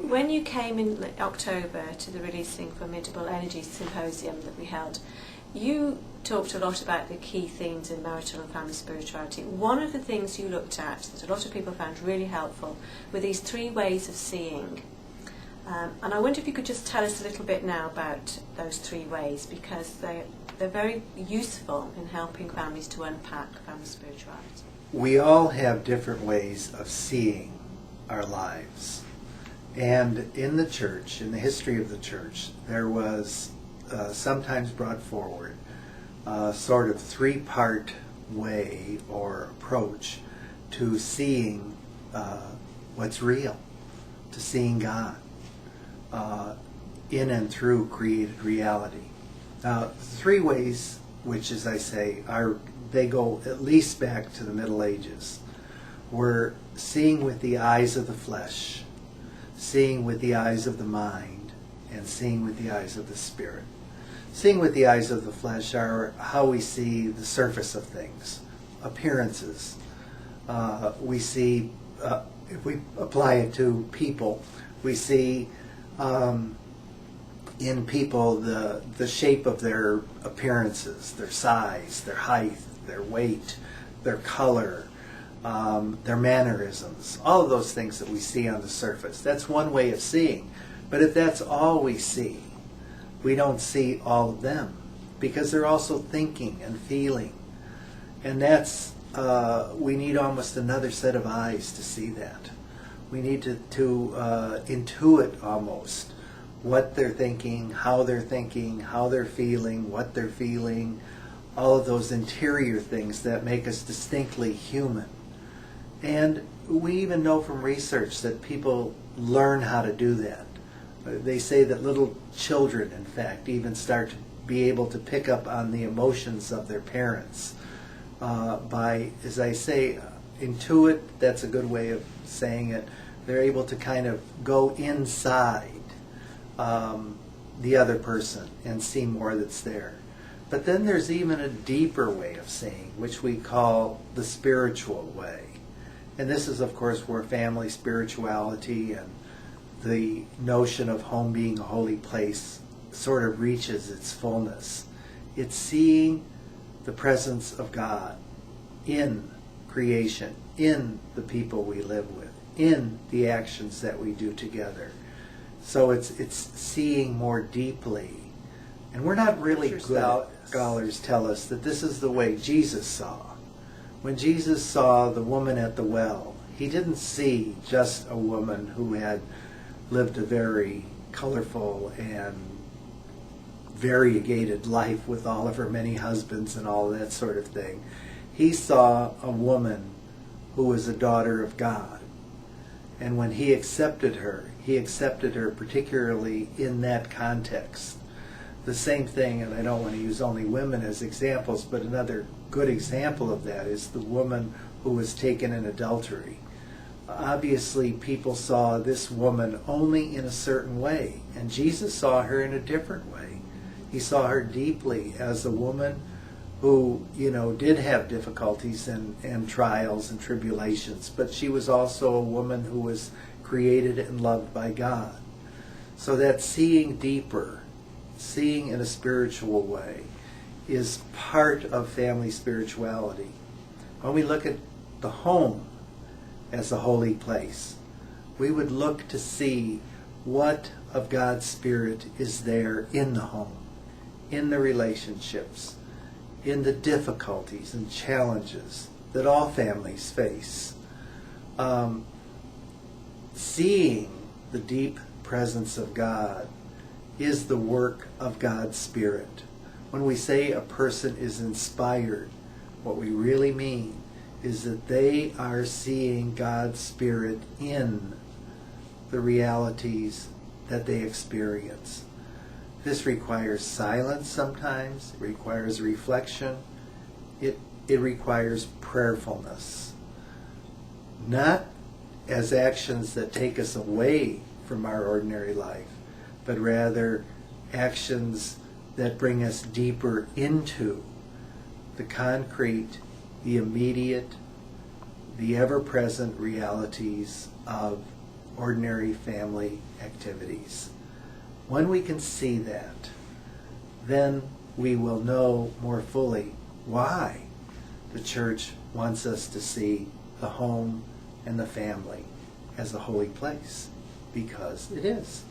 When you came in October to the Releasing Formidable Energy Symposium that we held, you talked a lot about the key themes in marital and family spirituality. One of the things you looked at that a lot of people found really helpful were these 3 ways of seeing. And I wonder if you could just tell us a little bit now about those 3 ways, because they're very useful in helping families to unpack family spirituality. We all have different ways of seeing our lives. And in the church, in the history of the church, there was sometimes brought forward a sort of 3-part way or approach to seeing what's real, to seeing God in and through created reality. Now, 3 ways, which, as I say, they go at least back to the Middle Ages, were seeing with the eyes of the flesh, seeing with the eyes of the mind, and seeing with the eyes of the spirit. Seeing with the eyes of the flesh are how we see the surface of things, appearances. We see, if we apply it to people, we see in people the shape of their appearances, their size, their height, their weight, their color, their mannerisms, all of those things that we see on the surface. That's one way of seeing. But if that's all we see, we don't see all of them, because they're also thinking and feeling. And that's, we need almost another set of eyes to see that. We need to intuit almost what they're thinking, how they're feeling, what they're feeling, all of those interior things that make us distinctly human. And we even know from research that people learn how to do that. They say that little children, in fact, even start to be able to pick up on the emotions of their parents by, as I say, intuit, that's a good way of saying it. They're able to kind of go inside the other person and see more that's there. But then there's even a deeper way of seeing, which we call the spiritual way. And this is, of course, where family spirituality and the notion of home being a holy place sort of reaches its fullness. It's seeing the presence of God in creation, in the people we live with, in the actions that we do together. So it's seeing more deeply. And we're not really good. Scholars tell us that this is the way Jesus saw. When Jesus saw the woman at the well, he didn't see just a woman who had lived a very colorful and variegated life with all of her many husbands and all that sort of thing. He saw a woman who was a daughter of God. And when he accepted her particularly in that context. The same thing, and I don't want to use only women as examples, but another good example of that is the woman who was taken in adultery. Obviously, people saw this woman only in a certain way, and Jesus saw her in a different way. He saw her deeply as a woman who, did have difficulties and trials and tribulations, but she was also a woman who was created and loved by God. So that seeing deeper, seeing in a spiritual way, is part of family spirituality. When we look at the home as a holy place, we would look to see what of God's Spirit is there in the home, in the relationships, in the difficulties and challenges that all families face. Seeing the deep presence of God is the work of God's Spirit. When we say a person is inspired, what we really mean is that they are seeing God's Spirit in the realities that they experience. This requires silence sometimes, it requires reflection, it requires prayerfulness. Not as actions that take us away from our ordinary life, but rather actions that bring us deeper into the concrete, the immediate, the ever-present realities of ordinary family activities. When we can see that, then we will know more fully why the church wants us to see the home and the family as a holy place, because it is.